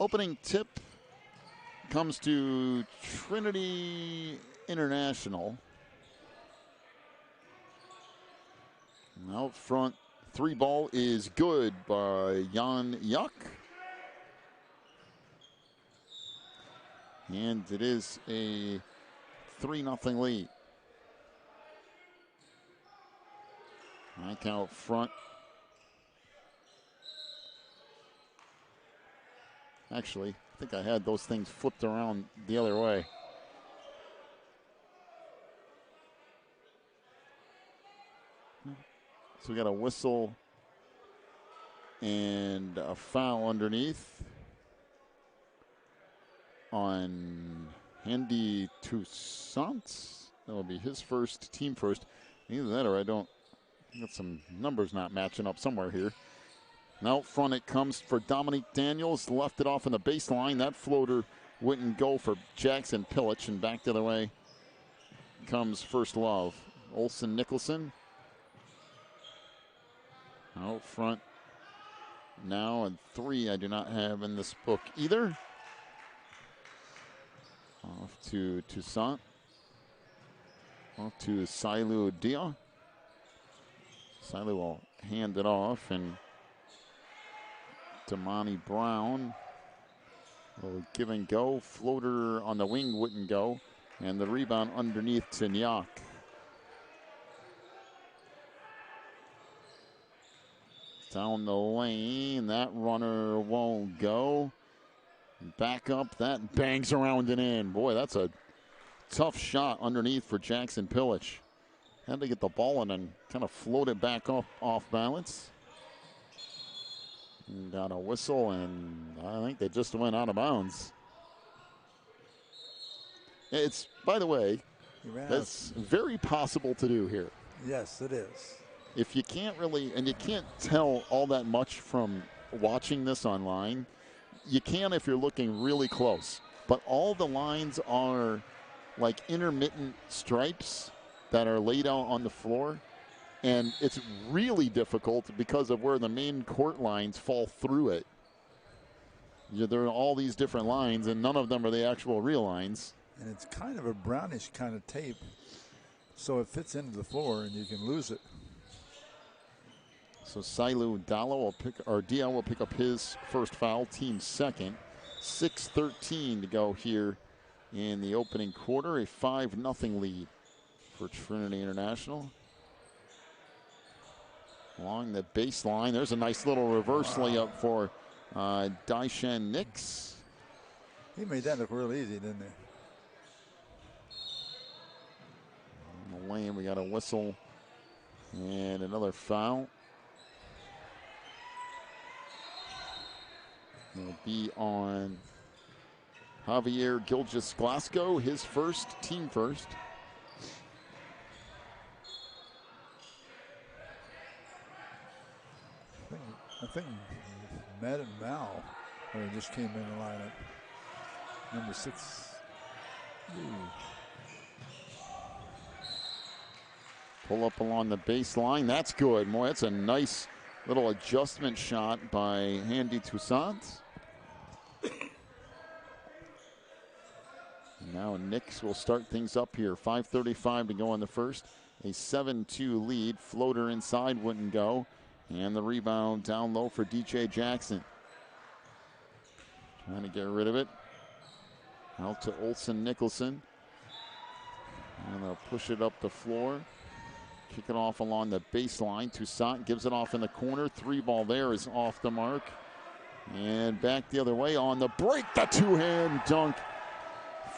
opening tip comes to Trinity International. Out front, 3-ball is good by Jan Yuck. And it is a 3-0 lead. Back out front. Actually, I think I had those things flipped around the other way. So we got a whistle and a foul underneath on Andy Toussaint. That'll be his first, team first. Either that or I got some numbers not matching up somewhere here. Now out front it comes for Dominique Daniels. Left it off in the baseline. That floater wouldn't go for Jackson Pilic. And back the other way comes First Love. Olsen Nicholson. Out front now, and 3 I do not have in this book either. Off to Toussaint. Off to Sailu Dia. Sailu will hand it off, and Damani Brown will give and go. Floater on the wing wouldn't go, and the rebound underneath to Nyak. Down the lane, that runner won't go. Back up, that bangs around and in. Boy, that's a tough shot underneath for Jackson Pilic. Had to get the ball in and kind of float it back off balance. And got a whistle, and I think they just went out of bounds. It's, by the way, that's very possible to do here. Yes, it is. If you can't really, and you can't tell all that much from watching this online, you can if you're looking really close. But all the lines are like intermittent stripes that are laid out on the floor. And it's really difficult because of where the main court lines fall through it. There are all these different lines, and none of them are the actual real lines. And it's kind of a brownish kind of tape, so it fits into the floor, and you can lose it. So Sailu Dia will pick up his first foul, team second. 6:13 to go here in the opening quarter. A 5-0 lead for Trinity International. Along the baseline, there's a nice little reverse layup for Daishan Nix. He made that look real easy, didn't he? On the lane, we got a whistle and another foul. It'll be on Javier Gilgeous-Glasgow, his first, team first. I think Madden Mao just came in the lineup. Number 6. Ooh. Pull up along the baseline. That's good. Boy, that's a nice little adjustment shot by Andy Toussaint. Now Nix will start things up here. 5:35 to go in the first. A 7-2 lead. Floater inside wouldn't go. And the rebound down low for DJ Jackson. Trying to get rid of it. Out to Olsen Nicholson. And they'll push it up the floor. Kick it off along the baseline. Toussaint gives it off in the corner. 3-ball there is off the mark. And back the other way on the break. The two-hand dunk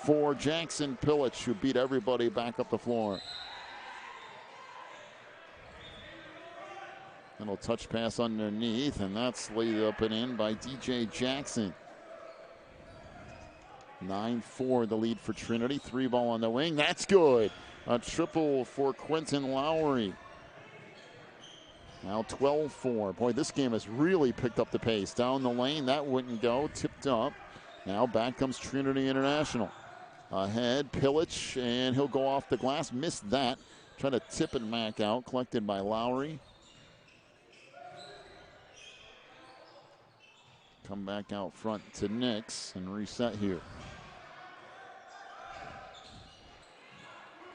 for Jackson Pilic, who beat everybody back up the floor. Little touch pass underneath, and that's laid up and in by DJ Jackson. 9-4 the lead for Trinity. 3-ball on the wing. That's good. A triple for Quentin Lowry. Now 12-4. Boy, this game has really picked up the pace. Down the lane, that wouldn't go. Tipped up. Now back comes Trinity International. Ahead, Pilic, and he'll go off the glass. Missed that. Try to tip it back out. Collected by Lowry. Come back out front to Nix and reset here.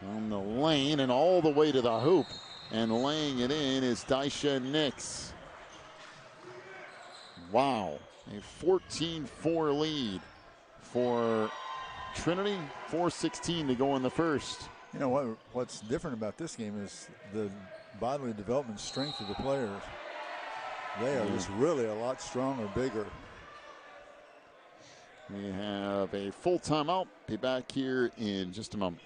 Down the lane and all the way to the hoop. And laying it in is Daisha Nix. Wow. A 14-4 lead for Trinity. 4:16 to go in the first. You know what's different about this game is the bodily development strength of the players. They are just really a lot stronger, bigger. We have a full timeout. Be back here in just a moment.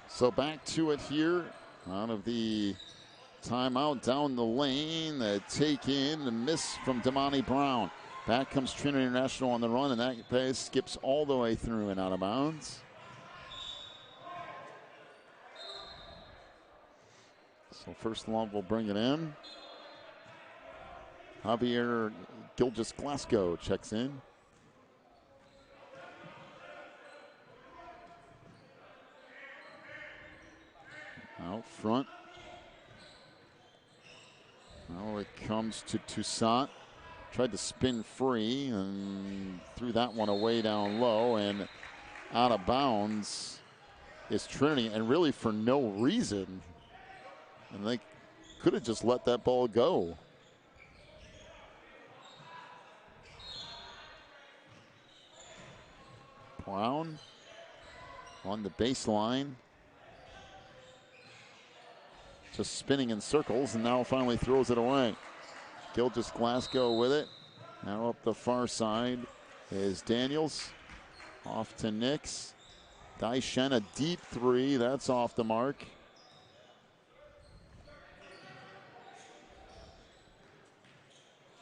So back to it here. Out of the timeout, down the lane. The take in, the miss from Damani Brown. Back comes Trinity International on the run, and that pass skips all the way through and out of bounds. So First Love will bring it in. Javier Gilgis-Glasgow checks in. Out front. Now it comes to Toussaint. Tried to spin free and threw that one away down low, and out of bounds is Trinity, and really for no reason. And they could have just let that ball go. Brown on the baseline. Just spinning in circles, and now finally throws it away. Gilgis-Glasgow with it. Now up the far side is Daniels. Off to Nix. Daishen, a deep three. That's off the mark.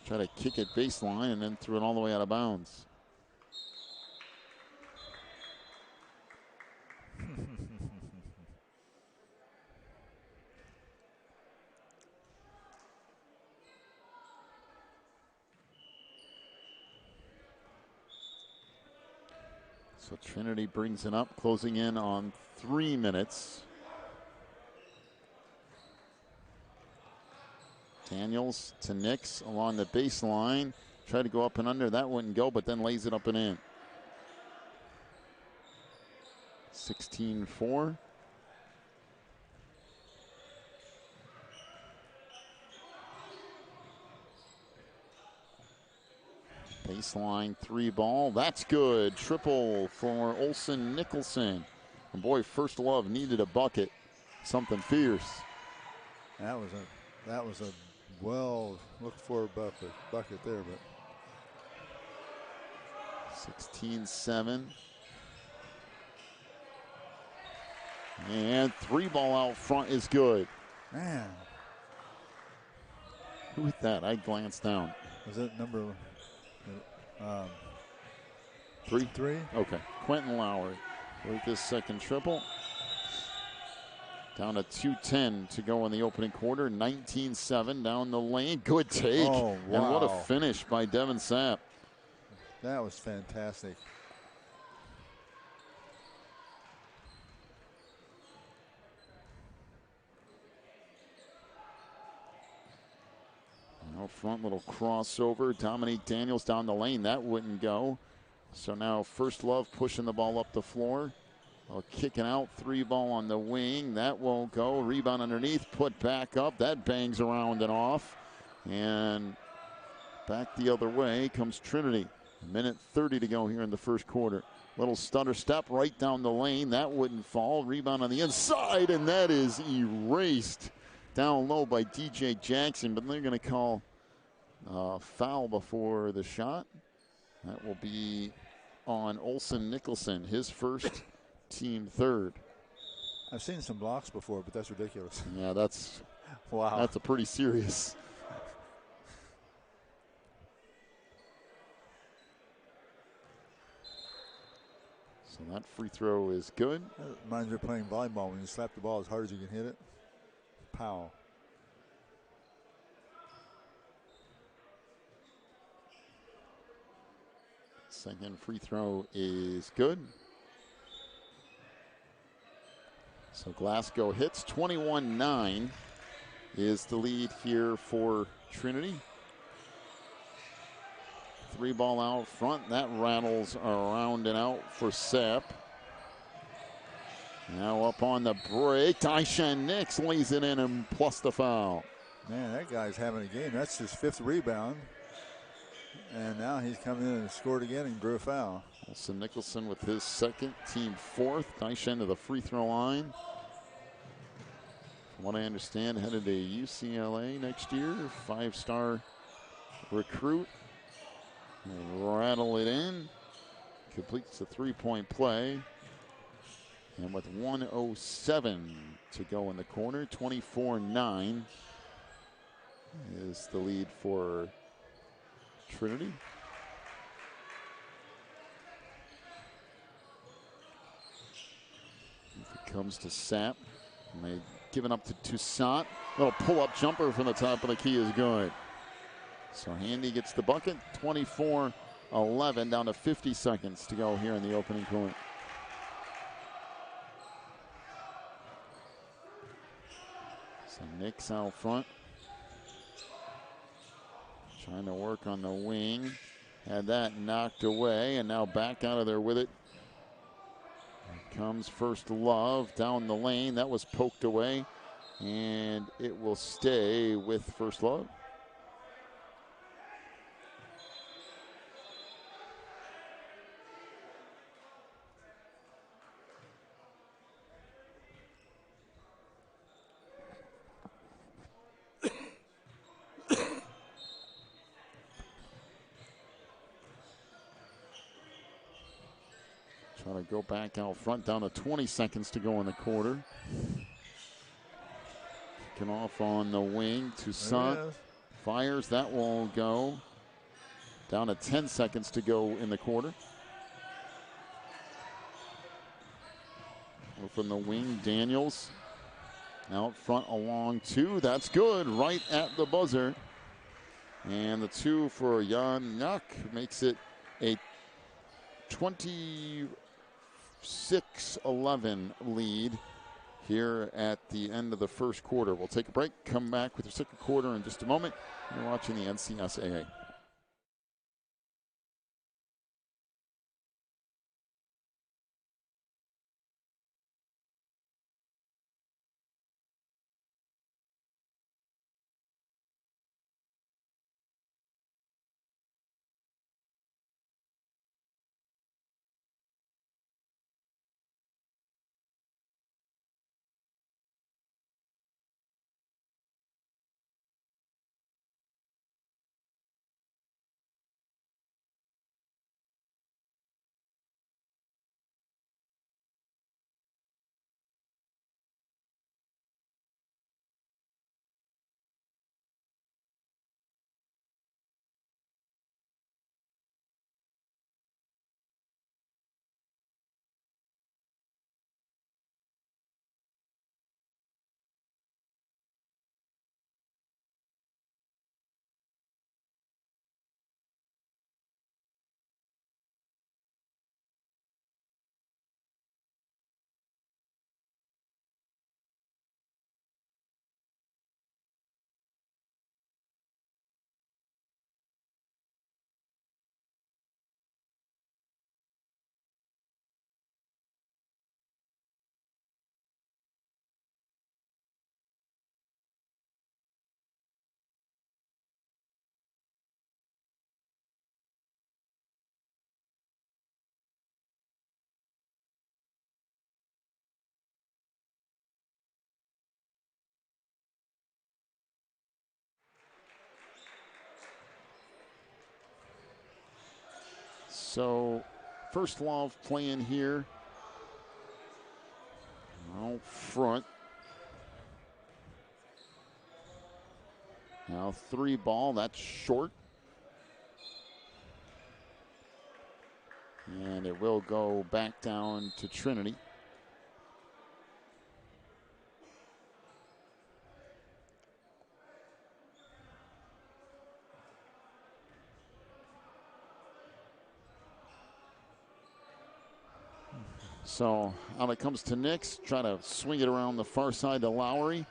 Try to kick it baseline and then threw it all the way out of bounds. So Trinity brings it up, closing in on 3 minutes. Daniels to Nix along the baseline. Tried to go up and under. That wouldn't go, but then lays it up and in. 16-4. Baseline three ball. That's good. Triple for Olsen Nicholson. And boy, First Love needed a bucket. Something fierce. That was a well looked for bucket there, but 16-7. And three ball out front is good. Man. Who hit that? I glanced down. Was that number three? Three? Okay. Quentin Lowry with this second triple. Down to 2:10 to go in the opening quarter. 19-7 down the lane. Good take. Oh, wow. And what a finish by Devin Sapp. That was fantastic. Out front, little crossover. Dominique Daniels down the lane. That wouldn't go. So now First Love pushing the ball up the floor. Kicking out, three ball on the wing. That won't go. Rebound underneath, put back up. That bangs around and off. And back the other way comes Trinity. 1:30 to go here in the first quarter. Little stutter step right down the lane. That wouldn't fall. Rebound on the inside, and that is erased down low by DJ Jackson, but they're going to call foul before the shot. That will be on Olsen Nicholson, his first, team third. I've seen some blocks before, but that's ridiculous. Yeah, that's wow. That's a pretty serious. So that free throw is good. That reminds me of playing volleyball when you slap the ball as hard as you can hit it. Pow. Second free throw is good. So Glasgow hits. 21-9 is the lead here for Trinity. 3 ball out front. That rattles around and out for Sepp. Now up on the break. Tyshawn Nix lays it in and plus the foul. Man, that guy's having a game. That's his 5th rebound. And now he's come in and scored again and drew a foul. Olsen Nicholson with his second, team 4th. Tyshawn to the free throw line. From what I understand, headed to UCLA next year. 5-star recruit. Rattle it in. Completes the 3-point play. And with 1:07 to go in the corner, 24-9 is the lead for Trinity. If it comes to Sapp, and they give it up to Toussaint. Little pull-up jumper from the top of the key is good. So Handy gets the bucket, 24-11, down to 50 seconds to go here in the opening quarter. So Nix out front. Trying to work on the wing. Had that knocked away, and now back out of there with it. Here comes First Love down the lane. That was poked away, and it will stay with First Love. Trying to go back out front, down to 20 seconds to go in the quarter. Kicking off on the wing. Toussaint fires, that won't go. Down to 10 seconds to go in the quarter. From the wing, Daniels. Out front along 2, that's good, right at the buzzer. And the 2 for Jan Nuck makes it a 26-11 lead here at the end of the first quarter. We'll take a break, come back with the second quarter in just a moment. You're watching the NCSAA. So, First Love playing here out front. Now 3 ball, that's short. And it will go back down to Trinity. So out it comes to Nix, try to swing it around the far side to Lowry.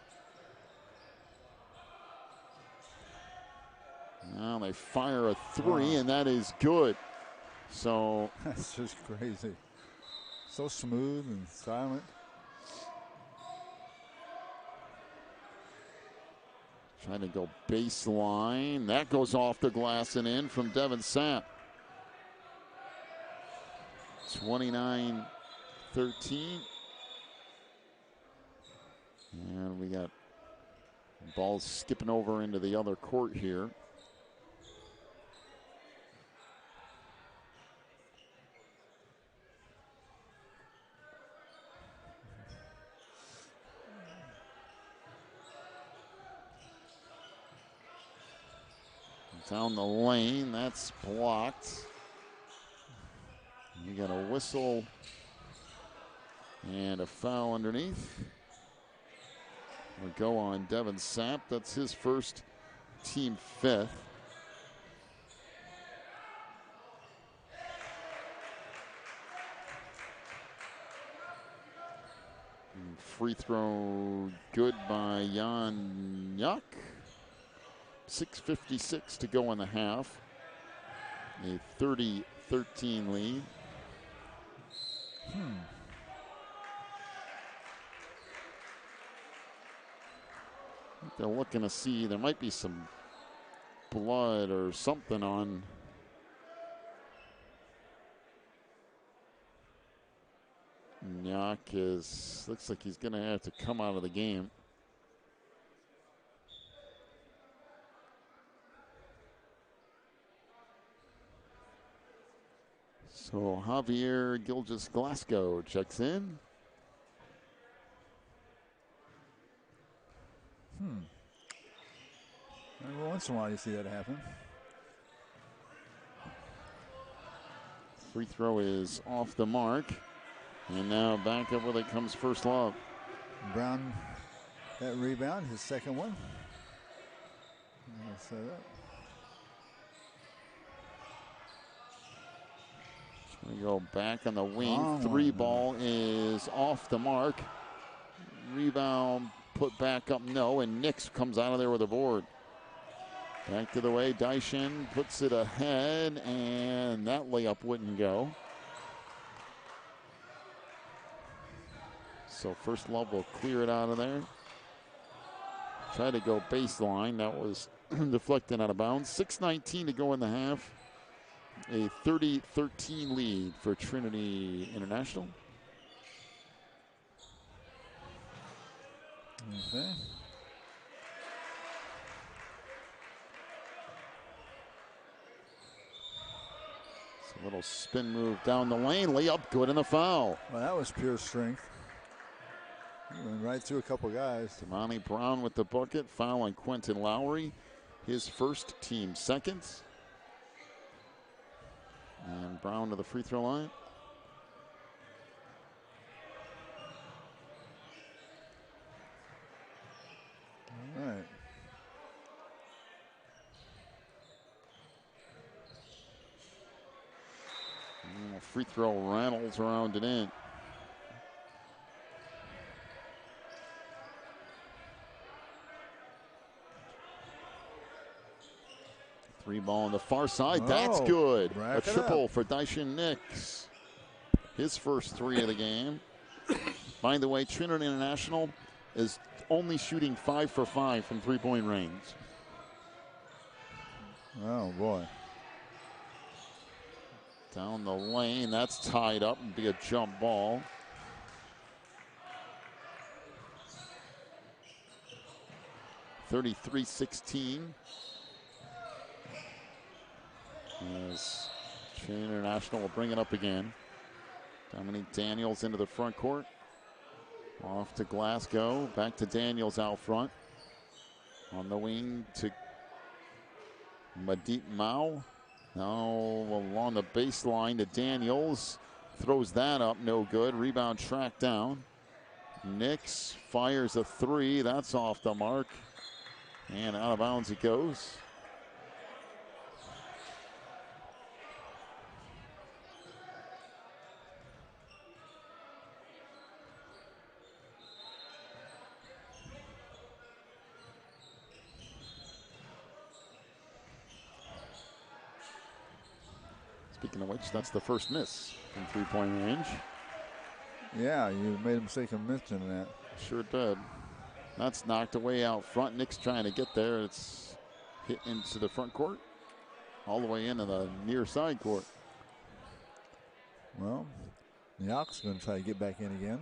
Now they fire a 3, and that is good. So that's just crazy. So smooth and silent. Trying to go baseline. That goes off the glass and in from Devin Sapp. 29-13. And we got balls skipping over into the other court here. Down the lane, that's blocked. You got a whistle and a foul underneath. We'll go on Devin Sapp. That's his first, team 5th. And free throw good by Jan Yak. 6:56 to go in the half. A 30-13 lead. They're looking to see, there might be some blood or something on Nyak. Looks like he's going to have to come out of the game. So Javier Gilgeous-Glasgow checks in. Every once in a while you see that happen. Free throw is off the mark. And now back up where it comes First Love. Brown, that rebound, his second one. Set up. We go back on the wing. Oh, 3 ball is off the mark. Rebound put back up, no, and Nix comes out of there with a board. Back to the way, Daishin puts it ahead, and that layup wouldn't go. So First Love will clear it out of there. Try to go baseline. That was deflected out of bounds. 6:19 to go in the half. A 30-13 lead for Trinity International. Okay. A little spin move down the lane. Layup good and the foul. Well, that was pure strength. He went right through a couple guys. Damani Brown with the bucket. Foul on Quentin Lowry. His first, team second. And Brown to the free throw line. All right. Free throw rattles around and in. Three ball on the far side. That's good. A triple for Daishin Nix. His first 3 of the game. By the way, Trinity International is only shooting 5 for 5 from three-point range. Oh, boy. Down the lane. That's tied up and be a jump ball. (33-16). As Trinity International will bring it up again. Dominique Daniels into the front court. Off to Glasgow. Back to Daniels out front. On the wing to Madip Mao. Now along the baseline to Daniels. Throws that up, no good. Rebound tracked down. Nix fires a three. That's off the mark. And out of bounds it goes. Speaking of which, that's the first miss from three-point range. Yeah, you made a mistake of mentioning that. Sure did. That's knocked away out front. Nick's trying to get there. It's hit into the front court. All the way into the near side court. Well, Nyak's going to try to get back in again.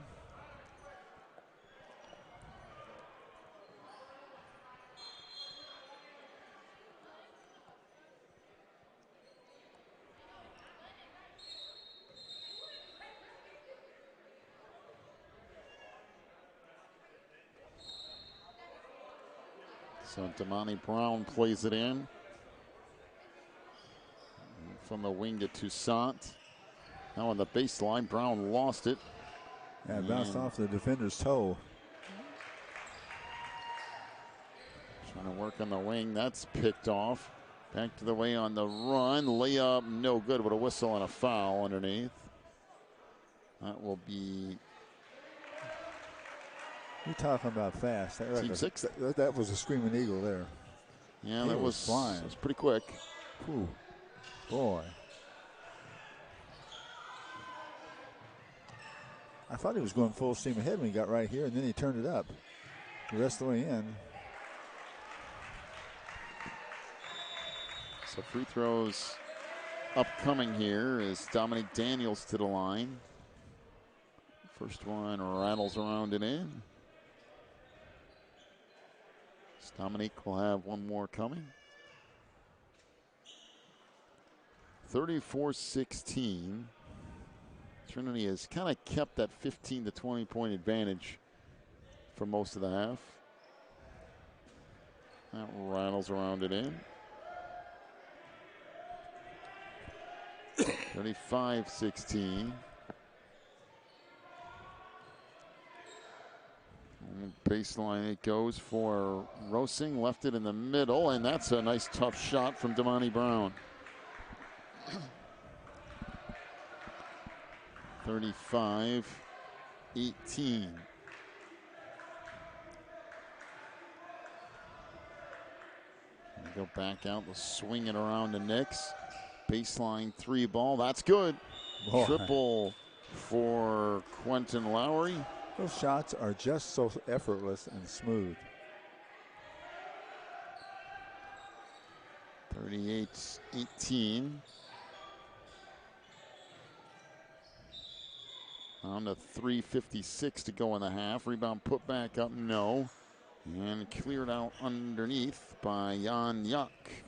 So Damani Brown plays it in. From the wing to Toussaint. Now on the baseline, Brown lost it. Yeah, it bounced off the defender's toe. Trying to work on the wing. That's picked off. Back to the way on the run. Layup, no good, with a whistle and a foul underneath. That will be You're talking about fast. Team 6. That was a screaming eagle there. Yeah, He that was flying. That was pretty quick. Whew. Boy. I thought he was going full steam ahead when he got right here, and then he turned it up the rest of the way in. So free throws upcoming here is Dominique Daniels to the line. First one rattles around and in. So Dominique will have one more coming. 34-16. Trinity has kind of kept that 15 to 20 point advantage for most of the half. That rattles around it in. 35-16. Baseline it goes for Rosing, left it in the middle, and that's a nice tough shot from Damani Brown. 35-18. Go back out, we'll swing it around to Nix. Baseline three ball, that's good. Boy. Triple for Quentin Lowry. Those shots are just so effortless and smooth. 38-18. On to 3:56 to go in the half. Rebound put back up, no. And cleared out underneath by Jan Yak.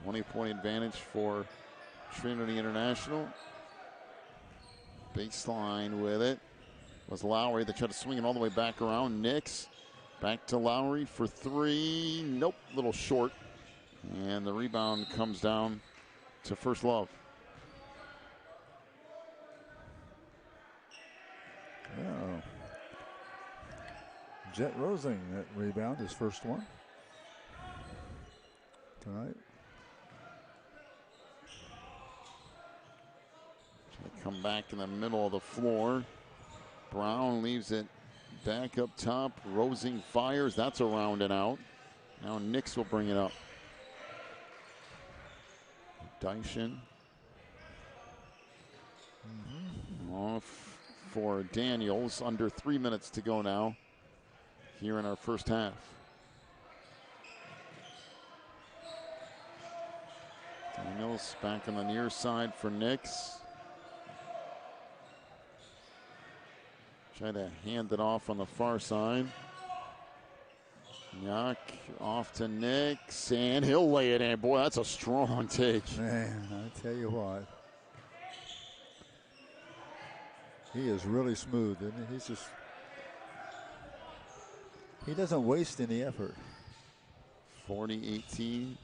20-point advantage for Trinity International. Baseline with it was Lowry. They tried to swing it all the way back around. Nix back to Lowry for three. Nope, a little short. And the rebound comes down to First Love. Oh. Jet Rosing, that rebound, his first one tonight. Come back in the middle of the floor. Brown leaves it back up top. Rosing fires. That's around and out. Now Nix will bring it up. Dyson. Off for Daniels. Under 3 minutes to go now here in our first half. Daniels back on the near side for Nix. Try to hand it off on the far side. Yuck, off to Nix, and he'll lay it in. Boy, that's a strong take. Man, I tell you what. He is really smooth, isn't he? He's just, he doesn't waste any effort. 40-18.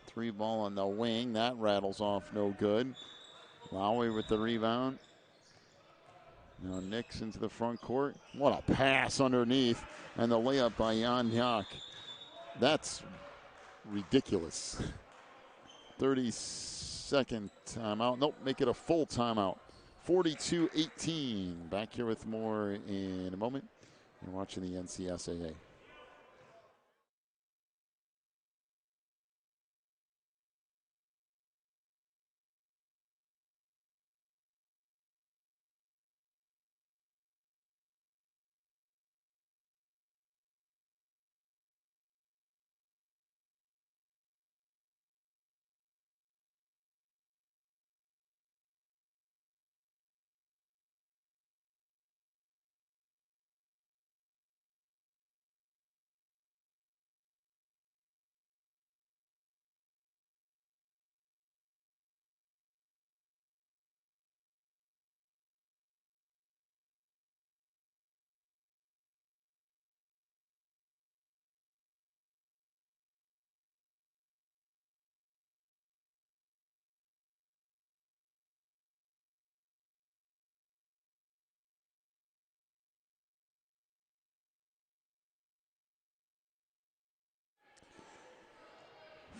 Three ball on the wing. That rattles off no good. Lowry with the rebound. Now Nix into the front court. What a pass underneath. And the layup by Jan Yak. That's ridiculous. 30-second timeout. Nope, make it a full timeout. 42-18. Back here with more in a moment. You're watching the NCSAA.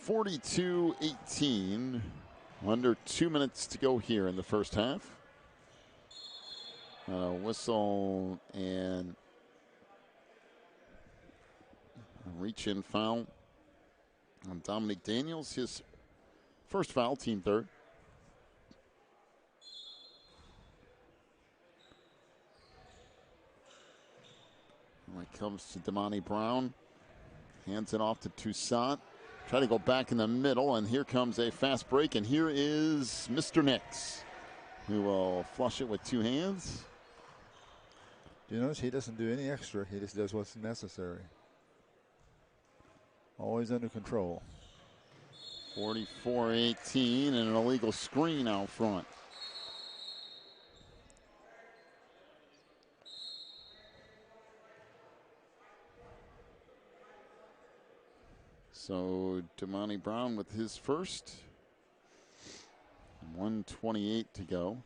(42-18). Under 2 minutes to go here in the first half. Whistle and a reach-in foul on Dominic Daniels. His first foul, team third. When it comes to Damani Brown, hands it off to Toussaint. Try to go back in the middle, and here comes a fast break, and here is Mr. Nix, who will flush it with two hands. Do you notice he doesn't do any extra? He just does what's necessary. Always under control. 44-18, and an illegal screen out front. So Damani Brown with his first. 1:28 to go.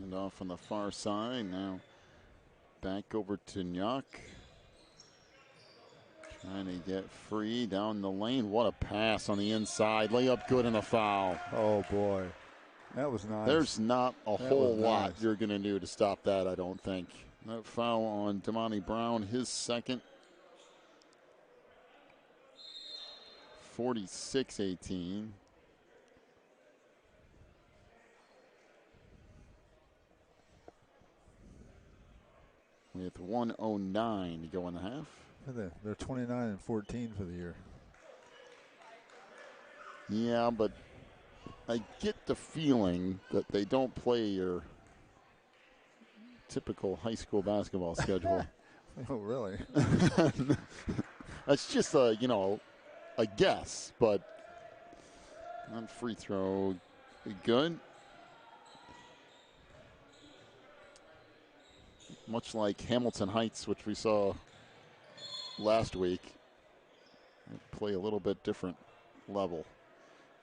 And off on the far side. Now back over to Nyok. Trying to get free down the lane. What a pass on the inside. Layup good and a foul. Oh, boy. That was nice. There's not a whole lot you're going to do to stop that, I don't think. That foul on Damani Brown, his second. 46-18. With 1:09 to go in the half. They're 29-14 for the year. Yeah, but I get the feeling that they don't play your typical high school basketball schedule. Oh, really? That's just a guess, but on free throw, good. Much like Hamilton Heights, which we saw last week, they play a little bit different level.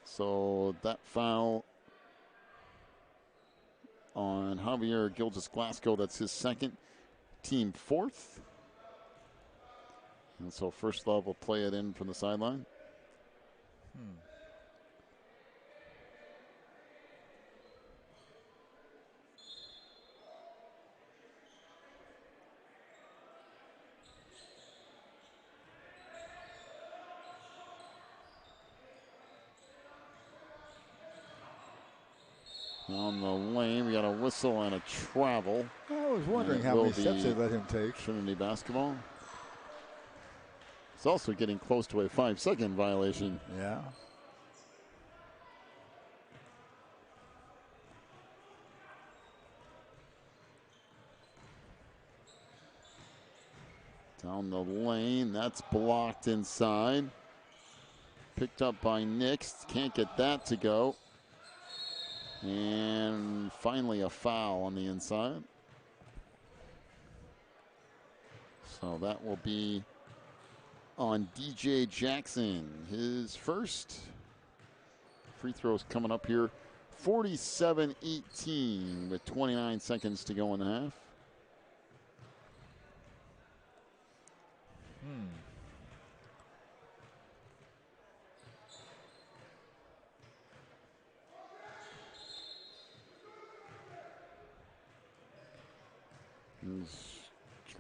So that foul on Javier Gilgis-Glasgow, that's his second, team fourth. And so First Love will play it in from the sideline. On the lane, we got a whistle and a travel. I was wondering how many steps they let him take. Trinity basketball. It's also getting close to a 5-second violation. Yeah. Down the lane, that's blocked inside. Picked up by Nix, can't get that to go. And finally a foul on the inside. So that will be on DJ Jackson. His first free throws coming up here. 47-18 with 29 seconds to go in the half.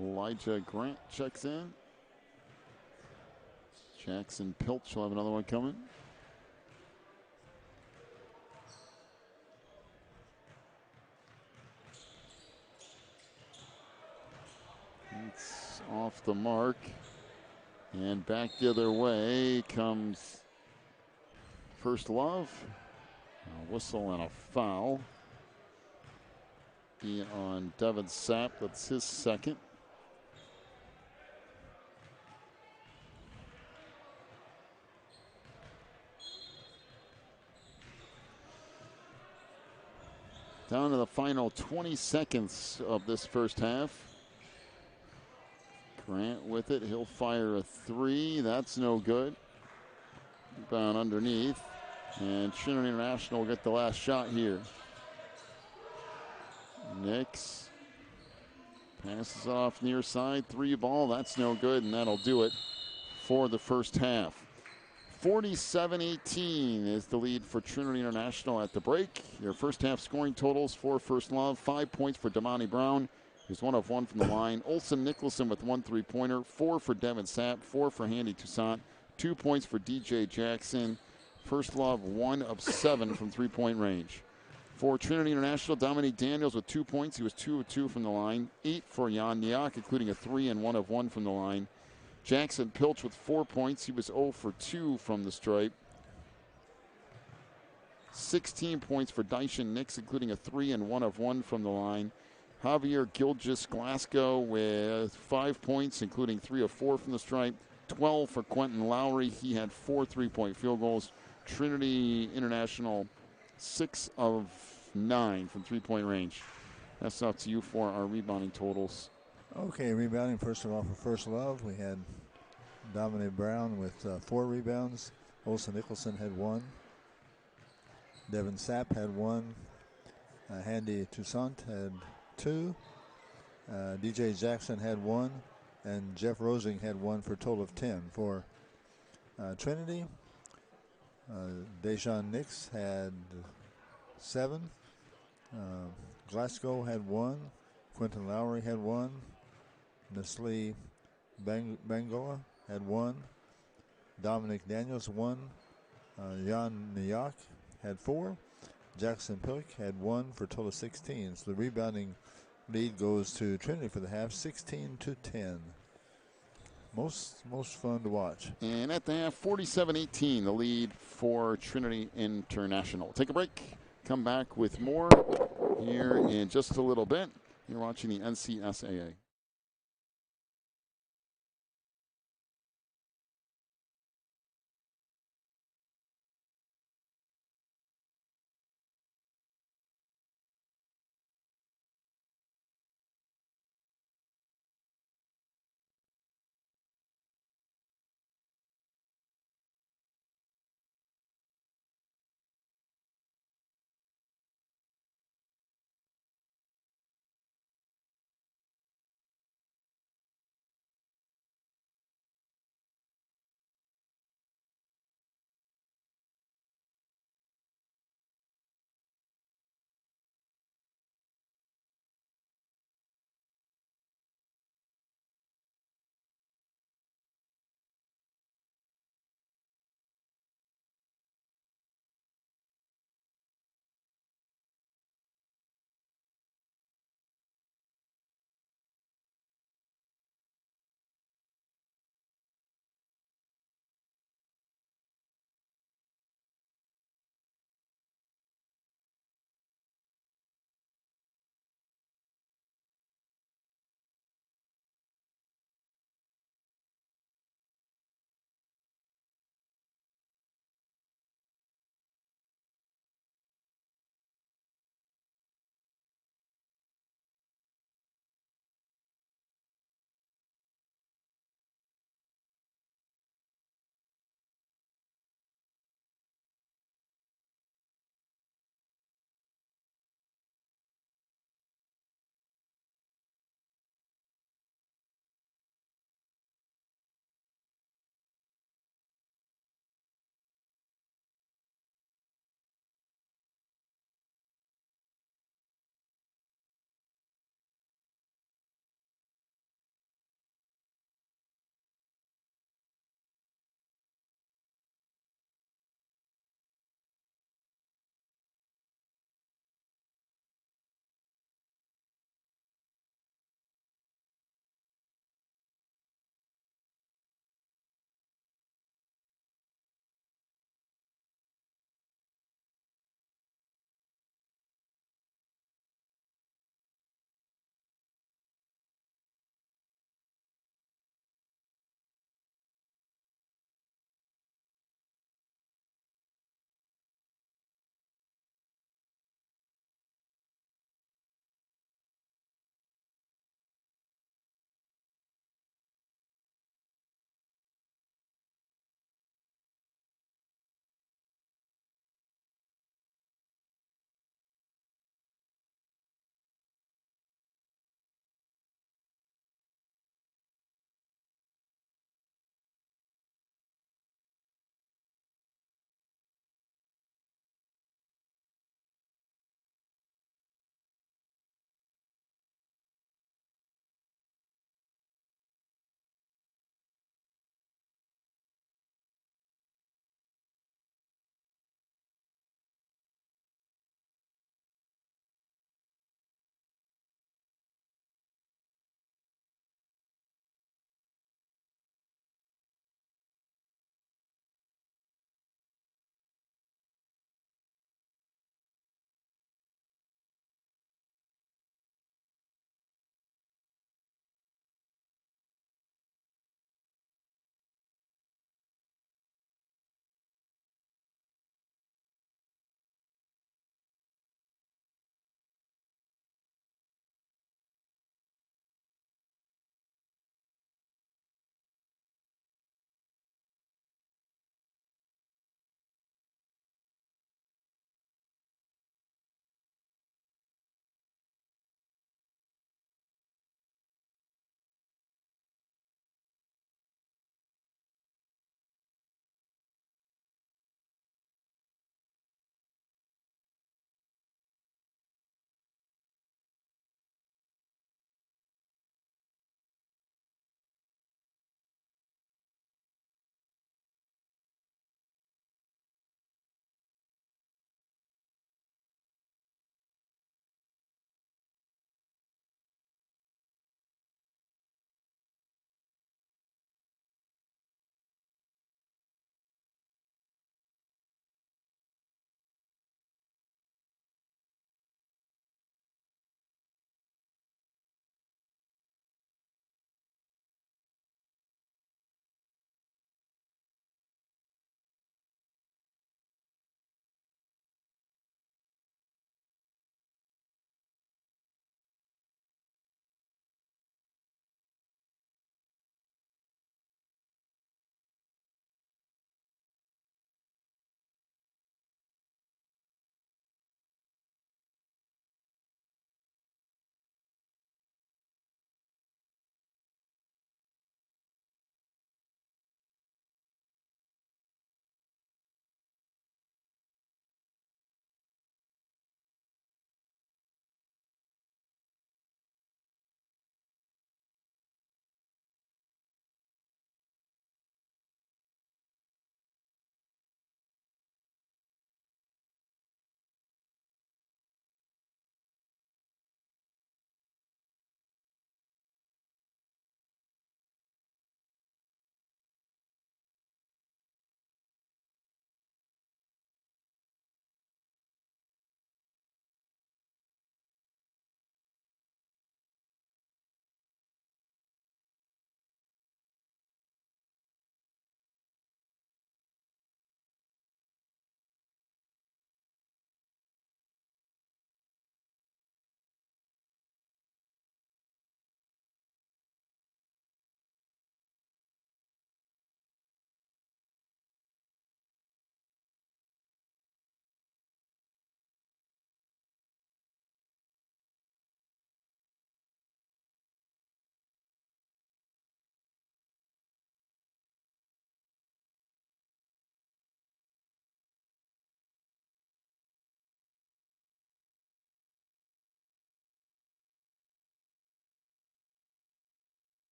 Elijah Grant checks in. Jackson Pilch will have another one coming. It's off the mark. And back the other way comes First Love. A whistle and a foul. Be on Devin Sapp. That's his second. Down to the final 20 seconds of this first half. Grant with it. He'll fire a three. That's no good. Rebound underneath. And Trinity International will get the last shot here. Nix passes off near side. Three ball. That's no good. And that'll do it for the first half. 47-18 is the lead for Trinity International at the break. Your first half scoring totals for First Love. 5 points for Damani Brown, who's 1 of 1 from the line. Olsen Nicholson with 1 3-pointer. 4 for Devin Sapp. 4 for Handy Toussaint. 2 points for DJ Jackson. First Love 1 of 7 from 3-point range. For Trinity International, Dominique Daniels with 2 points. He was 2 of 2 from the line. 8 for Jan Niak, including a 3 and 1 of 1 from the line. Jackson Pilch with 4 points. He was 0 for 2 from the stripe. 16 points for Daishin Nix, including a 3 and 1 of 1 from the line. Javier Gilgis Glasgow with 5 points, including 3 of 4 from the stripe. 12 for Quentin Lowry. He had 4 3-point field goals. Trinity International 6 of 9 from 3-point range. That's up to you for our rebounding totals. Okay, rebounding first of all for First Love. We had Dominic Brown with 4 rebounds. Olsen Nicholson had 1. Devin Sapp had 1. Handy Toussaint had 2. DJ Jackson had 1. And Jeff Rosing had 1 for a total of 10. For Trinity, Dejan Nix had 7. Glasgow had 1. Quentin Lowry had 1. Nestle Bangola had 1. Dominic Daniels 1. Jan Niak had 4. Jackson Pilk had 1 for a total of 16. So the rebounding lead goes to Trinity for the half, 16-10. Most fun to watch. And at the half, 47-18, the lead for Trinity International. Take a break. Come back with more here in just a little bit. You're watching the NCSAA.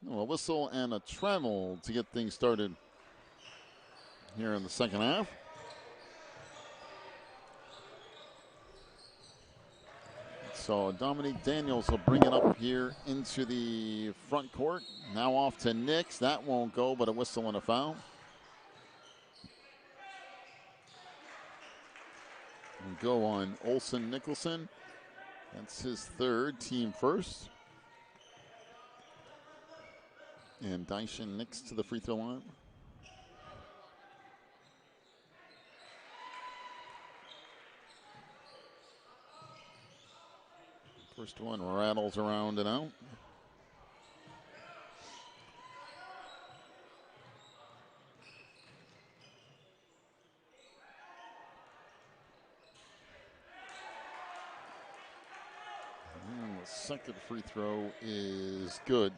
A whistle and a travel to get things started here in the second half. So Dominique Daniels will bring it up here into the front court. Now off to Nix. That won't go, but a whistle and a foul. We'll go on Olsen Nicholson. That's his third, team first. And Dyson Nix to the free throw line. First one rattles around and out. And the second free throw is good.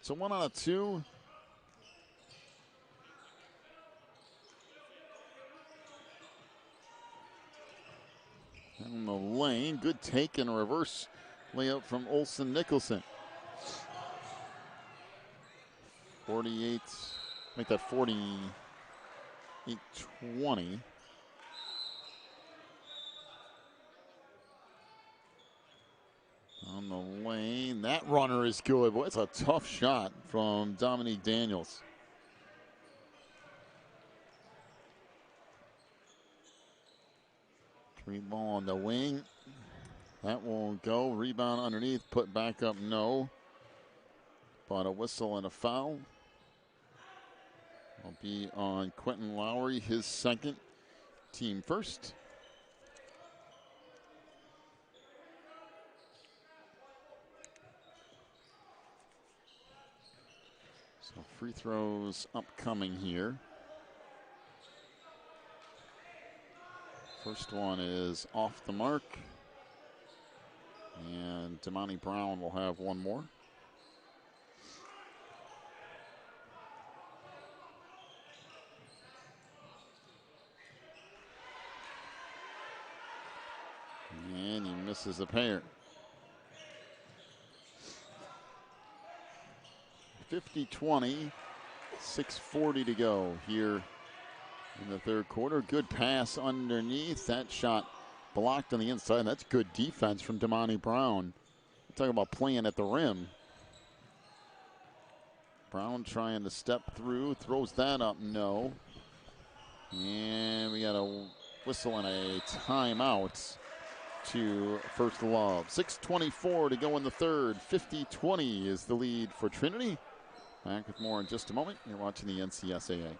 So 1 out of 2. Down the lane, good take and reverse layup from Olsen Nicholson. 48, make that 48-20. On the lane, that runner is good. Boy, it's a tough shot from Dominique Daniels. Three ball on the wing. That won't go. Rebound underneath, put back up, no. But a whistle and a foul. Will be on Quentin Lowry, his second, team first. So free throws upcoming here. First one is off the mark. And Damani Brown will have one more. And he misses a pair. 50-20, 6:40 to go here in the third quarter. Good pass underneath. That shot blocked on the inside. That's good defense from Damani Brown. Talk about playing at the rim. Brown trying to step through, throws that up, no. And we got a whistle and a timeout to First Love. 6:24 to go in the third. 50-20 is the lead for Trinity. Back with more in just a moment. You're watching the NCSAA.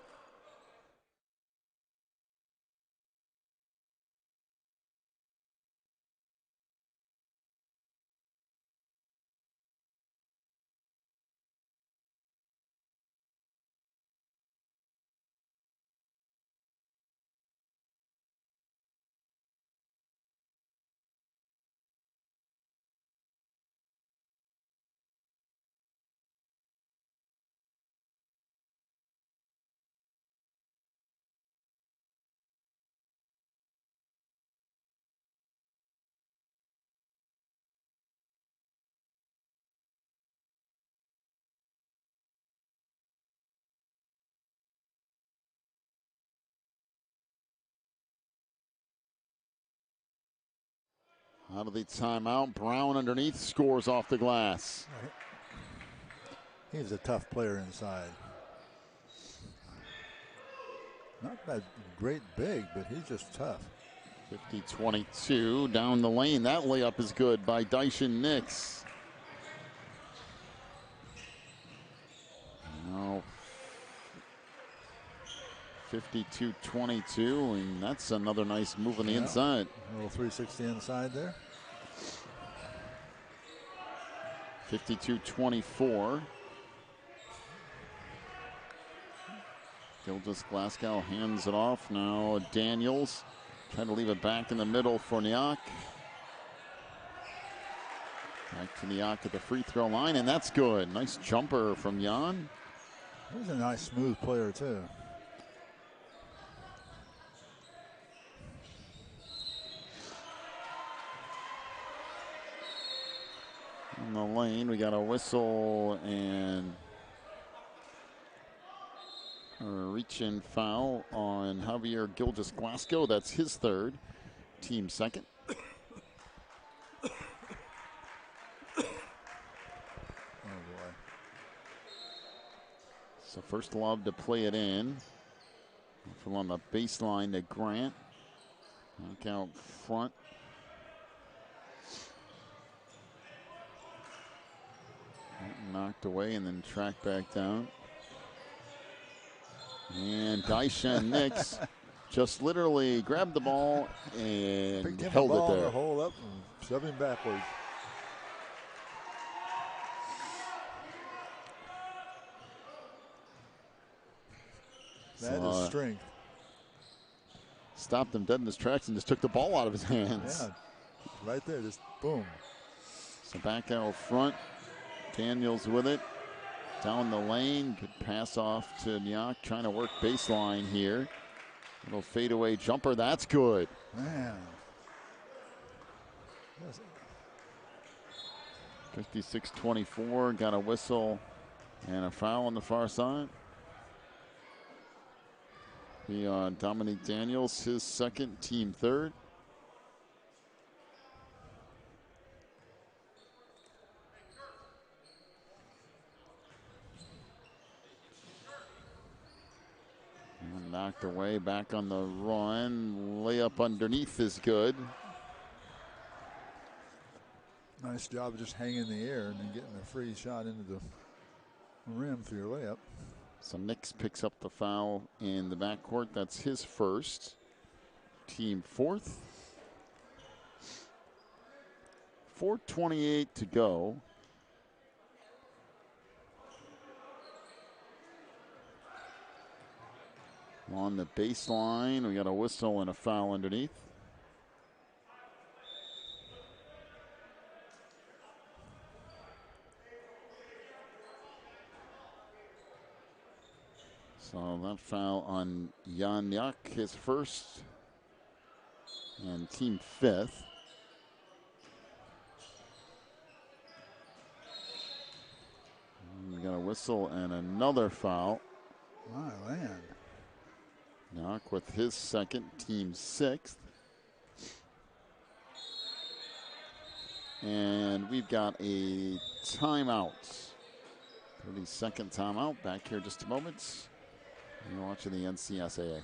Out of the timeout, Brown underneath scores off the glass. He's a tough player inside. Not that great big, but he's just tough. 50-22 down the lane. That layup is good by Dyson Nix. Now 52-22, and that's another nice move on the inside. A little 360 inside there. 52-24. Gilgis Glasgow hands it off. Now Daniels trying to leave it back in the middle for Nyak. Back to Nyak at the free throw line, and that's good. Nice jumper from Jan. He's a nice, smooth player, too. in the lane. We got a whistle and a reach-in foul on Javier Gilgis-Glasgow. That's his third, team second. So first love to play it in. From on the baseline to Grant. Knock out front. Knocked away and then tracked back down. And Daisha Nix just literally grabbed the ball and held it there. Hold up and shove him backwards. That is strength. Stopped him dead in his tracks and just took the ball out of his hands. Yeah, right there, just boom. So back out front. Daniels with it. Down the lane. Good pass off to Nyak. Trying to work baseline here. Little fadeaway jumper. That's good. Man. 56-24. Got a whistle and a foul on the far side. Dominique Daniels, his second, team third. And knocked away, back on the run. Layup underneath is good. Nice job of just hanging in the air and then getting a free shot into the rim for your layup. So Nix picks up the foul in the backcourt. That's his first. Team fourth. 4:28 to go. On the baseline, we got a whistle and a foul underneath. So that foul on Jan Nyak, his first, and team fifth. And we got a whistle and another foul. My land. Nyak with his second, team sixth. And we've got a timeout. 30-second timeout. Back here in just a moment. You're watching the NCSAA.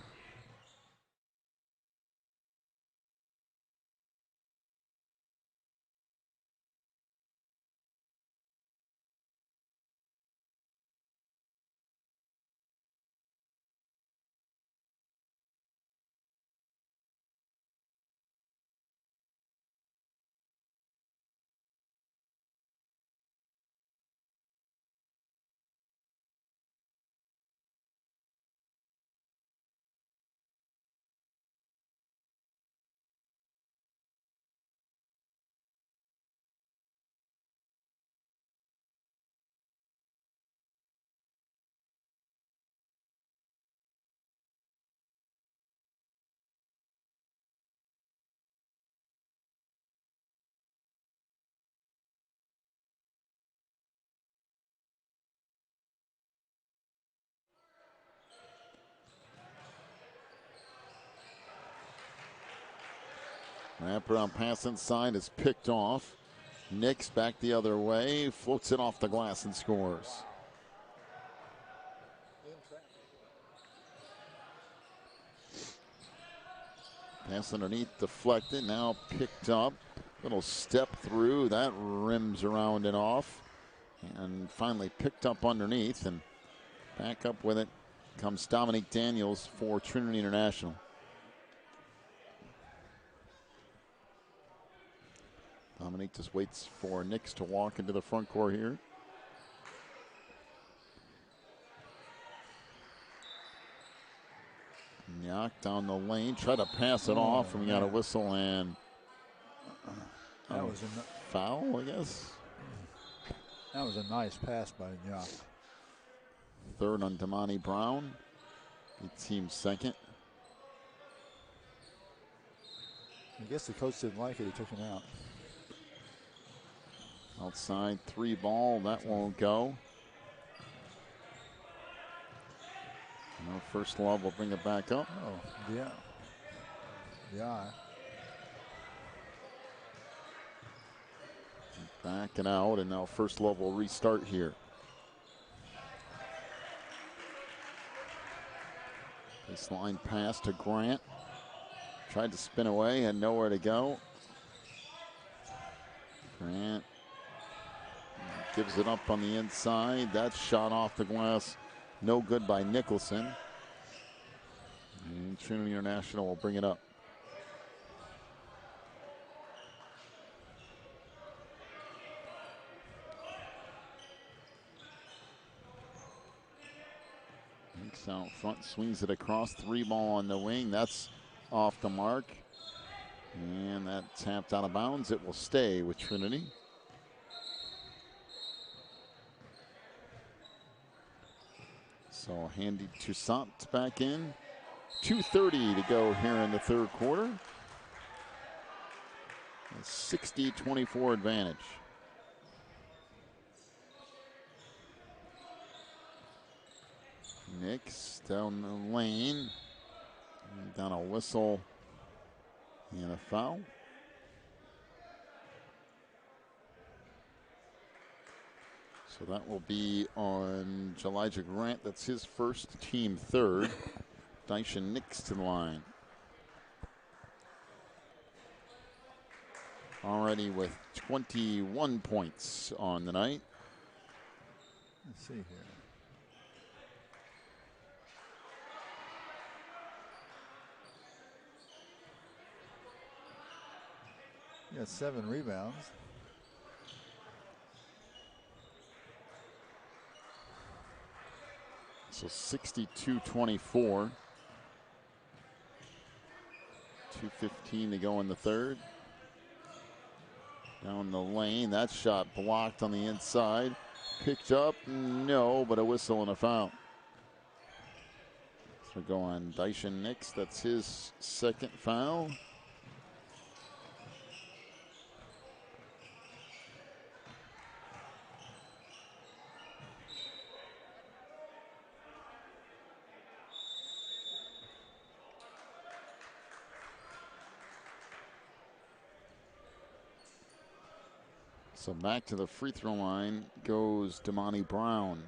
Wraparound pass inside is picked off. Nix back the other way, floats it off the glass and scores. Pass underneath, deflected, now picked up. Little step through, that rims around and off. And finally picked up underneath, and back up with it comes Dominique Daniels for Trinity International. Dominique just waits for Nix to walk into the front court here. Nyak down the lane, try to pass it off, and we got a whistle and that was a foul, I guess. That was a nice pass by Nyak. Third on Damani Brown, team second. I guess the coach didn't like it, he took him out. Outside 3 ball, that won't go. No, first love will bring it back up. Oh, yeah. Yeah. Backing out, and now first love will restart here. This line pass to Grant. Tried to spin away, had nowhere to go. Grant gives it up on the inside. That's shot off the glass. No good by Nicholson. And Trinity International will bring it up. Links out front, swings it across. 3 ball on the wing. That's off the mark. And that tapped out of bounds. It will stay with Trinity. So Handy Toussaint back in. 2:30 to go here in the third quarter. A 60-24 advantage. Nix down the lane. Down a whistle and a foul. So that will be on Elijah Grant. That's his first, team third. Dyson Nix to the line. Already with 21 points on the night. Let's see here. He got 7 rebounds. So 62-24. 2:15 to go in the third. Down the lane, that shot blocked on the inside. Picked up, no, but a whistle and a foul. So go on Dyson Nix, that's his second foul. So back to the free throw line goes Damani Brown.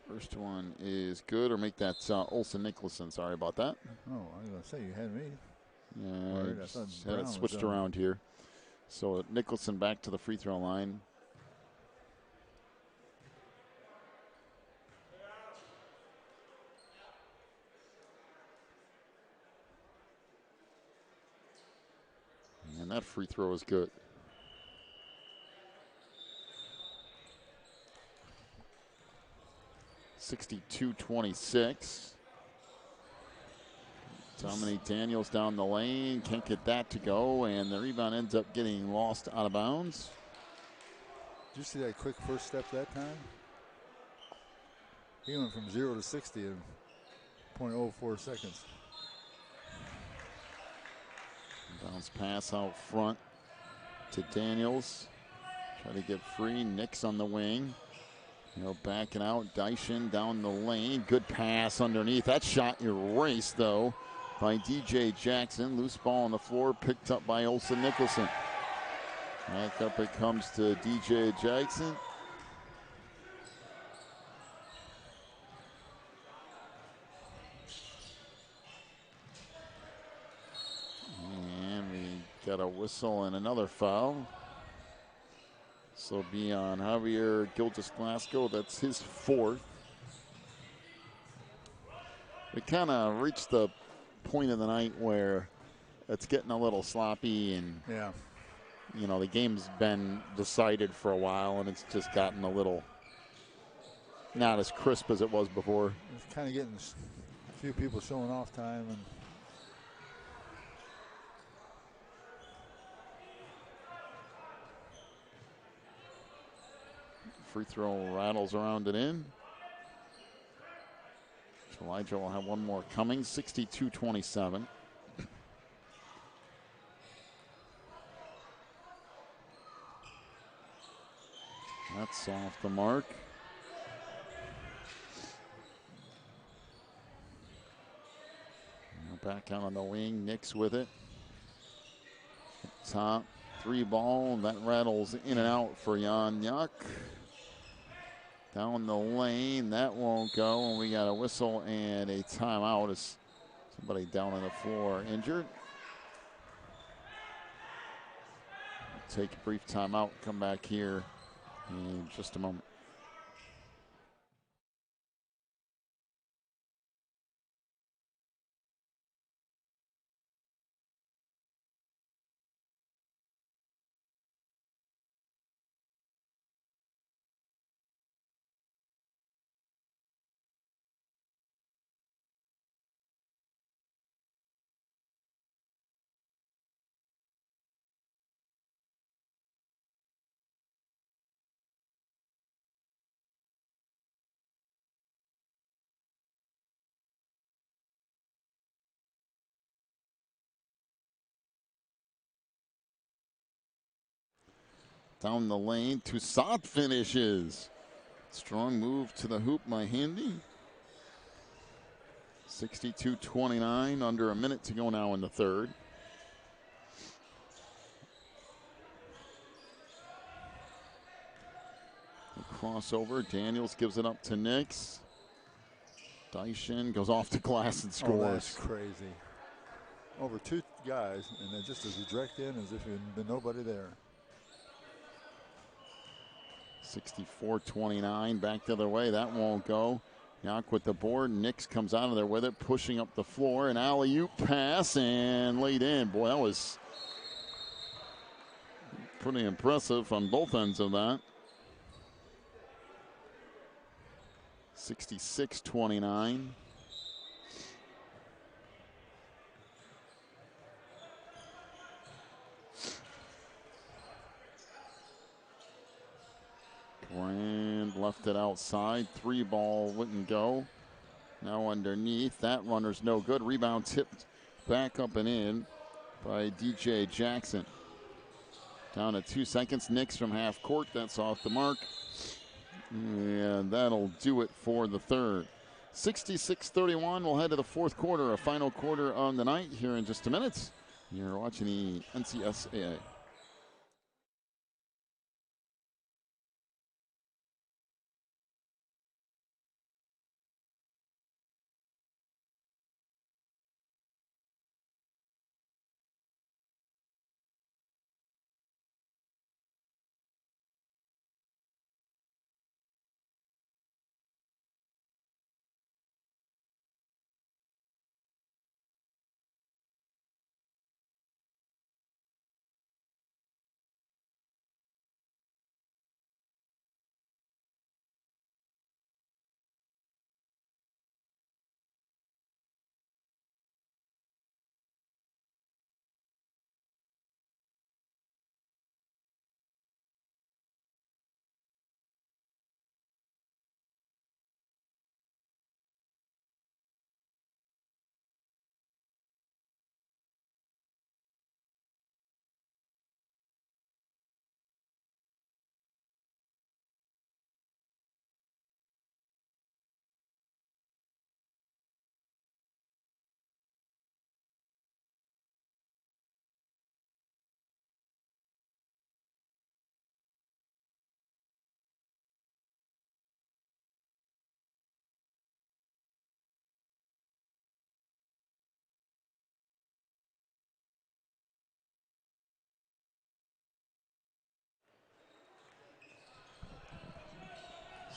First one is good, or make that Olsen Nicholson. Sorry about that. Oh, I was going to say, you had me. Yeah, Worried. had it switched around here. So Nicholson back to the free throw line. And that free throw is good. (62-26). Dominique Daniels down the lane, can't get that to go, and the rebound ends up getting lost out of bounds. Did you see that quick first step that time? He went from 0 to 60 in .04 seconds. Bounce pass out front to Daniels. Try to get free. Nix on the wing. Backing out. Dyson down the lane. Good pass underneath. That shot erased, though, by DJ Jackson. Loose ball on the floor, picked up by Olsen Nicholson. Back up it comes to DJ Jackson. And we got a whistle and another foul. So be on Javier Gilgeous-Glasgow. That's his fourth. We kind of reached the point of the night where it's getting a little sloppy, and yeah, the game's been decided for a while, and it's just gotten a little not as crisp as it was before. It's kind of getting a few people showing off time, and free throw rattles around and in. Elijah will have one more coming. 62-27. That's off the mark. Now back out on the wing. Nix with it. Top 3 ball. That rattles in and out for Jan Yak. Down the lane. That won't go. And we got a whistle and a timeout as somebody down on the floor injured. Take a brief timeout. Come back here in just a moment. Down the lane, Toussaint finishes. Strong move to the hoop by Handy. 62-29, under a minute to go now in the third. A crossover, Daniels gives it up to Nix. Daishin goes off the glass and scores. Oh, that's crazy. Over 2 guys, and then just as a direct in as if there'd been nobody there. 64-29, back the other way. That won't go. Yak with the board. Nix comes out of there with it, pushing up the floor. An alley-oop pass and laid in. Boy, that was pretty impressive on both ends of that. 66-29. Grand left it outside. 3 ball wouldn't go. Now underneath. That runner's no good. Rebound tipped back up and in by DJ Jackson. Down to 2 seconds. Nix from half court. That's off the mark. And that'll do it for the third. 66-31. We'll head to the fourth quarter, a final quarter on the night here in just a minute. You're watching the NCSAA.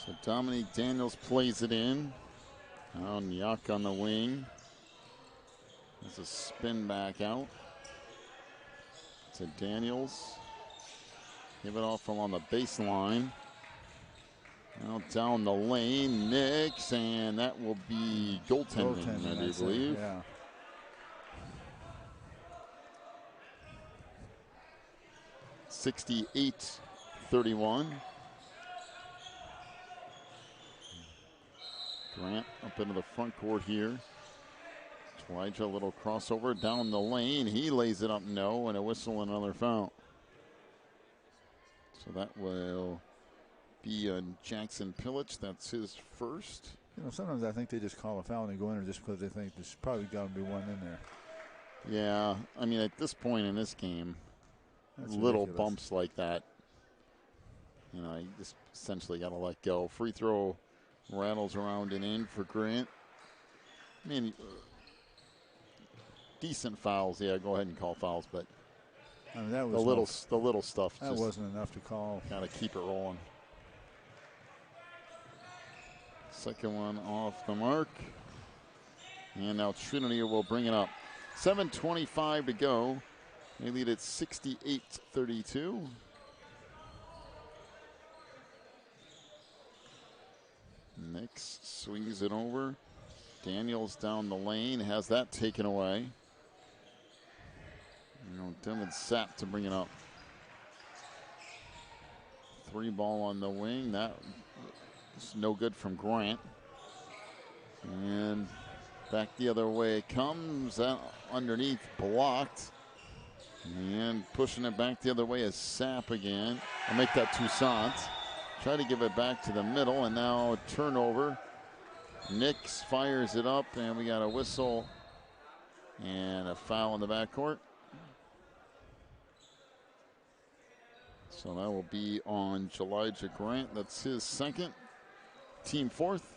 So Dominique Daniels plays it in. Now Yak on the wing. There's a spin back out to Daniels. Give it off along the baseline. Now down the lane, Nix, and that will be goaltending, I do believe. Yeah. (68-31). Grant up into the front court here. Elijah, a little crossover down the lane. He lays it up, no, and a whistle and another foul. So that will be on Jackson Pillage. That's his first. You know, sometimes I think they just call a foul and they go in there just because they think there's probably got to be one in there. Yeah, I mean, at this point in this game, That's little ridiculous. bumps like that, you know, you just essentially got to let go. Free throw rattles around and in for Grant. I mean, decent fouls. Yeah, go ahead and call fouls, but I mean, that was the little stuff. That wasn't enough to call. Got to keep it rolling. Second one off the mark. And now Trinity will bring it up. 7:25 to go. They lead at 68-32. Nix swings it over. Daniels down the lane, has that taken away. You know, Devin Sapp to bring it up. 3 ball on the wing. That is no good from Grant. And back the other way it comes. That underneath blocked. And pushing it back the other way is Sapp again. I'll make that Toussaint. Try to give it back to the middle, and now a turnover. Nix fires it up, and we got a whistle and a foul in the backcourt. So that will be on Elijah Grant. That's his second, team fourth.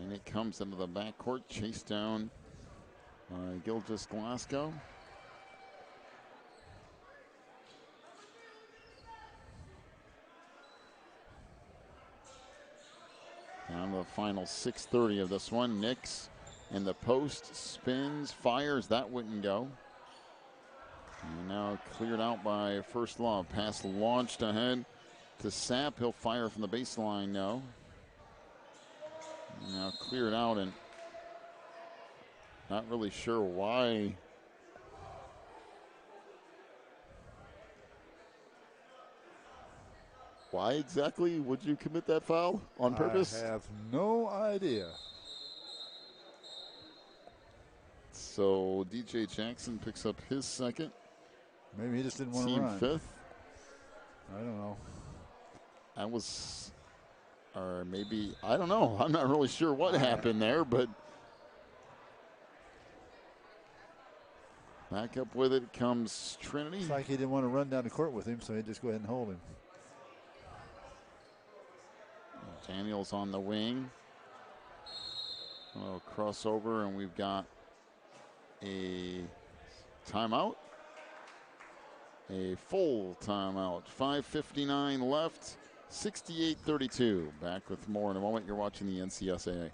And it comes into the backcourt, chased down by Gilgis Glasgow. Down to the final 6:30 of this one. Nix in the post, spins, fires. That wouldn't go. And now cleared out by First Love. Pass launched ahead to Sapp. He'll fire from the baseline now. Now cleared out, and not really sure why. Why exactly would you commit that foul on purpose? I have no idea. So DJ Jackson picks up his second. Maybe he just didn't want to Team run. fifth. I don't know. That was, or maybe, I don't know. I'm not really sure what happened there, but back up with it comes Trinity. It's like he didn't want to run down the court with him, so he'd just go ahead and hold him. Daniels on the wing. A little crossover, and we've got a timeout. A full timeout. 5:59 left. 68-32. Back with more in a moment. You're watching the NCSAA.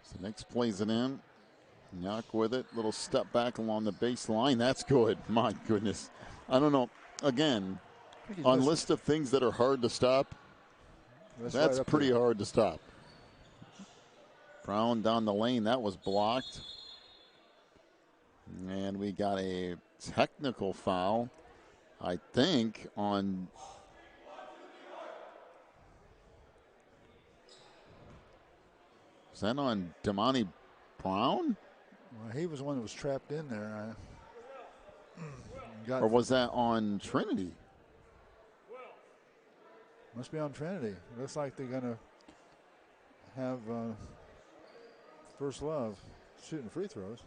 So Nix plays it in. Yock with it. Little step back along the baseline. That's good. My goodness. I don't know. Again, on list of things that are hard to stop, that's right pretty hard to stop. Brown down the lane. That was blocked. And we got a technical foul, I think, on Is that on Damani Brown? Well, he was the one that was trapped in there. Or was that on Trinity? Must be on Trinity. Looks like they're going to have first love shooting free throws.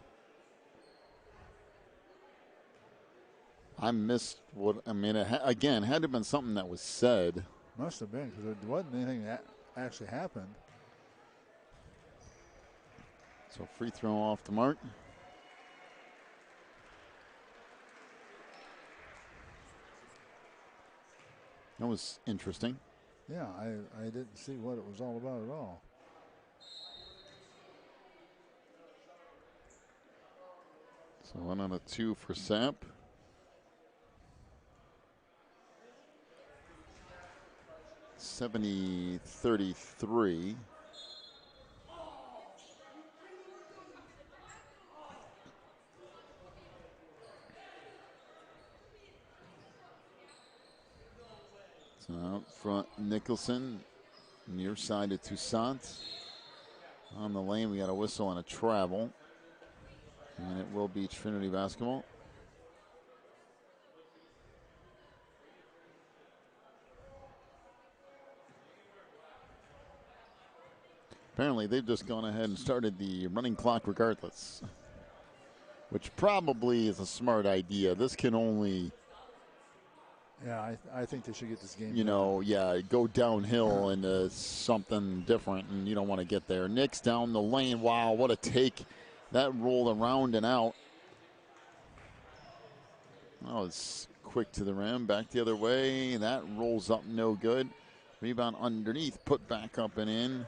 I missed what, I mean, again, had to have been something that was said. Must have been, because there wasn't anything that actually happened. So free throw off the mark. That was interesting. Yeah, I didn't see what it was all about at all. So 1 on a 2 for Sap. (70-33). So out front, Nicholson. Near side to Toussaint. On the lane, we got a whistle and a travel. And it will be Trinity basketball. Apparently, they've just gone ahead and started the running clock regardless, which probably is a smart idea. This can only, yeah, I think they should get this game. Go downhill into something different, and you don't want to get there. Knicks down the lane. Wow, what a take. That rolled around and out. Oh, it's quick to the rim, back the other way. That rolls up no good. Rebound underneath, put back up and in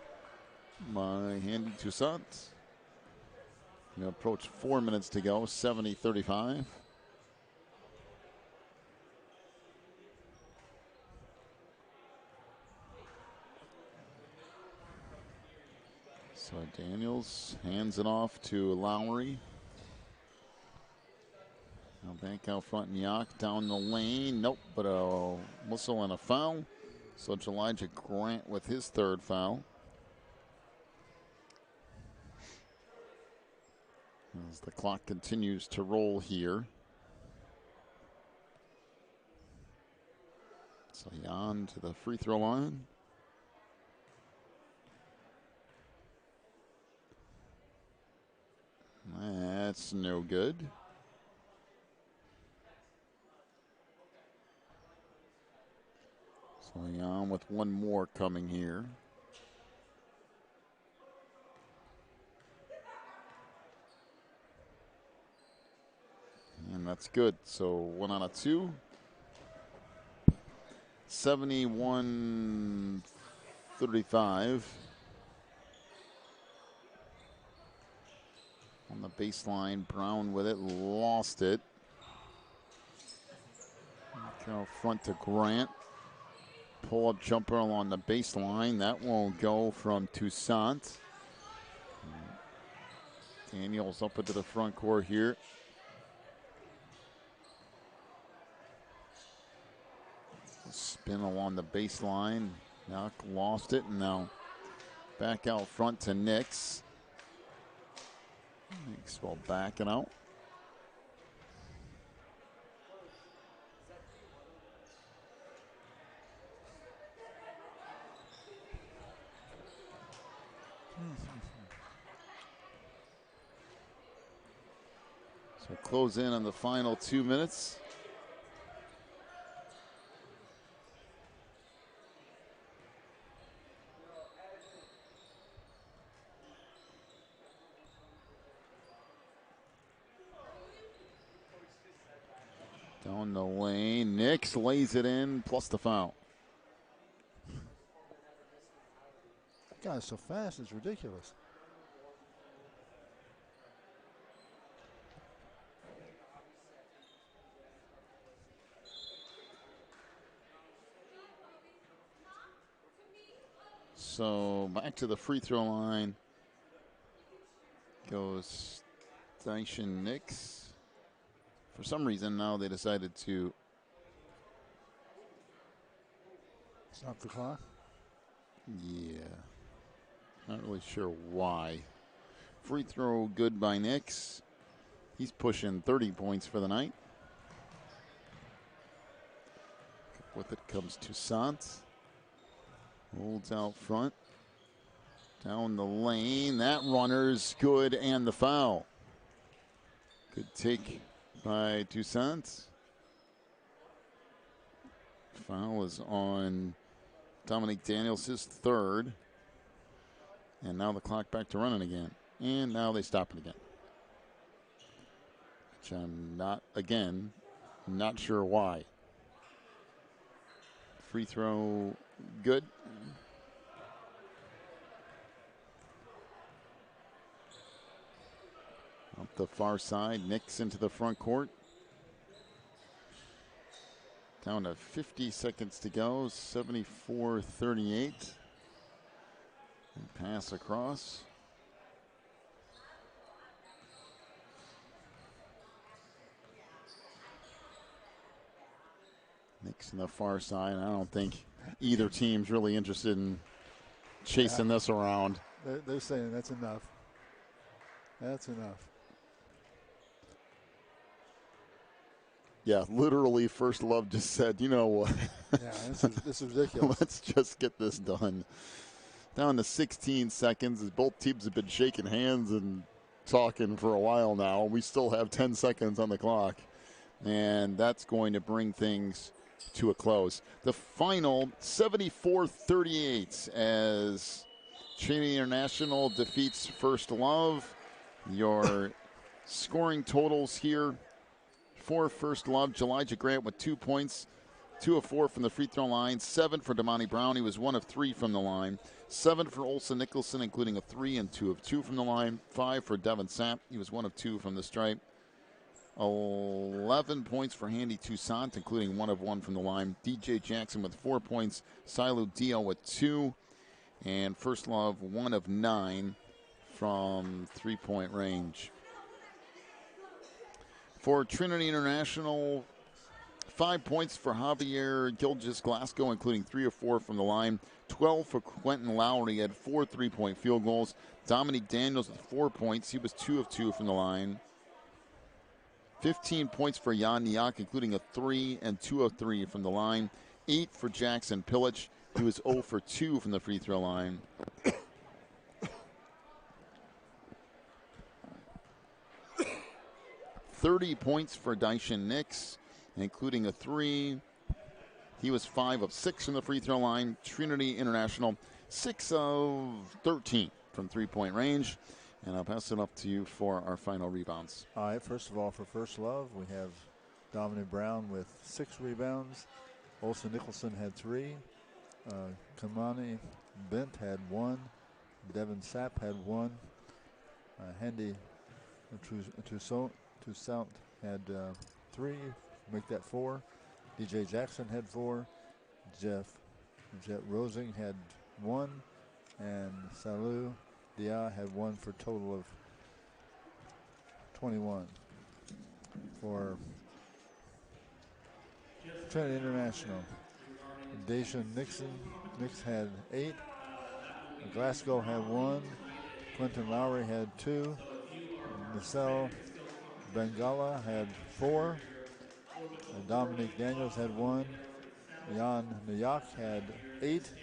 by Handy Toussaint. We approach 4 minutes to go, 70-35. So Daniels hands it off to Lowry. Now back out front, Nyak down the lane. Nope, but a whistle and a foul. So Elijah Grant with his third foul. As the clock continues to roll here. So Jan to the free throw line. That's no good. So Jan with one more coming here. And that's good. So 1 on a 2. 71-35. On the baseline, Brown with it, lost it. Go front to Grant. Pull-up jumper along the baseline. That won't go from Toussaint. Daniels up into the front court here. Spin along the baseline. Knock lost it, and now back out front to Knicks. Knicks will back it out. So close in on the final 2 minutes. Down the lane, Knicks lays it in, plus the foul. That guy's so fast, it's ridiculous. So back to the free throw line goes Dyson Knicks. For some reason now they decided to stop the clock. Yeah. Not really sure why. Free throw good by Nix. He's pushing 30 points for the night. With it comes Toussaint. Holds out front. Down the lane. That runner's good and the foul. Good take by Toussaint. Foul is on Dominique Daniels, his third. And now the clock back to running again. And now they stop it again. Which I'm not sure why. Free throw good. Up the far side, Nix into the front court. Down to 50 seconds to go, 74-38. And pass across. Nix on the far side. I don't think either team's really interested in chasing this around. They're saying that's enough. That's enough. Yeah, literally, First Love just said, you know what? Yeah, this is ridiculous. Let's just get this done. Down to 16 seconds. Both teams have been shaking hands and talking for a while now. We still have 10 seconds on the clock. And that's going to bring things to a close. The final 74-38 as Trinity International defeats First Love. Your scoring totals here for First Love: Elijah Grant with 2 points, 2 of 4 from the free throw line, 7 for Damani Brown. He was 1 of 3 from the line. 7 for Olsen Nicholson, including a 3 and 2 of 2 from the line. 5 for Devin Sapp. He was 1 of 2 from the stripe. 11 points for Handy Toussaint, including 1 of 1 from the line. DJ Jackson with 4 points. Silu Dio with 2. And First Love 1 of 9 from 3-point range. For Trinity International, 5 points for Javier Gilgis Glasgow, including 3 of 4 from the line. 12 for Quentin Lowry, had 4 3-point field goals. Dominique Daniels with 4 points. He was 2 of 2 from the line. 15 points for Jan Niak, including a 3 and 2 of 3 from the line. 8 for Jackson Pilic. He was 0 for 2 from the free throw line. 30 points for Daishin Nix, including a 3. He was 5 of 6 from the free throw line. Trinity International, 6 of 13 from 3-point range. And I'll pass it up to you for our final rebounds. All right, first of all, for First Love, we have Dominic Brown with 6 rebounds. Olsen Nicholson had 3. Kamani Bent had 1. Devin Sapp had 1. Handy Toussaint had 3. Make that 4. DJ Jackson had 4. Jet Rosing had 1. And Salou Dia had 1 for a total of 21. For Trinity International, Daishin Nix had 8. Glasgow had 1. Quentin Lowry had 2. Marcel Bengala had 4. Dominique Daniels had 1. Jan Nayak had 8.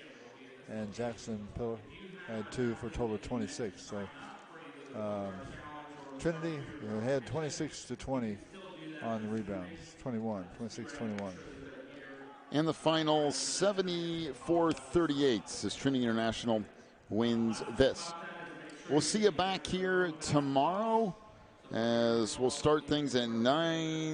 And Jackson Pill had 2 for a total of 26. So Trinity had 26-20 on the rebounds. 26-21. And the final 74-38 as Trinity International wins this. We'll see you back here tomorrow as we'll start things at 9.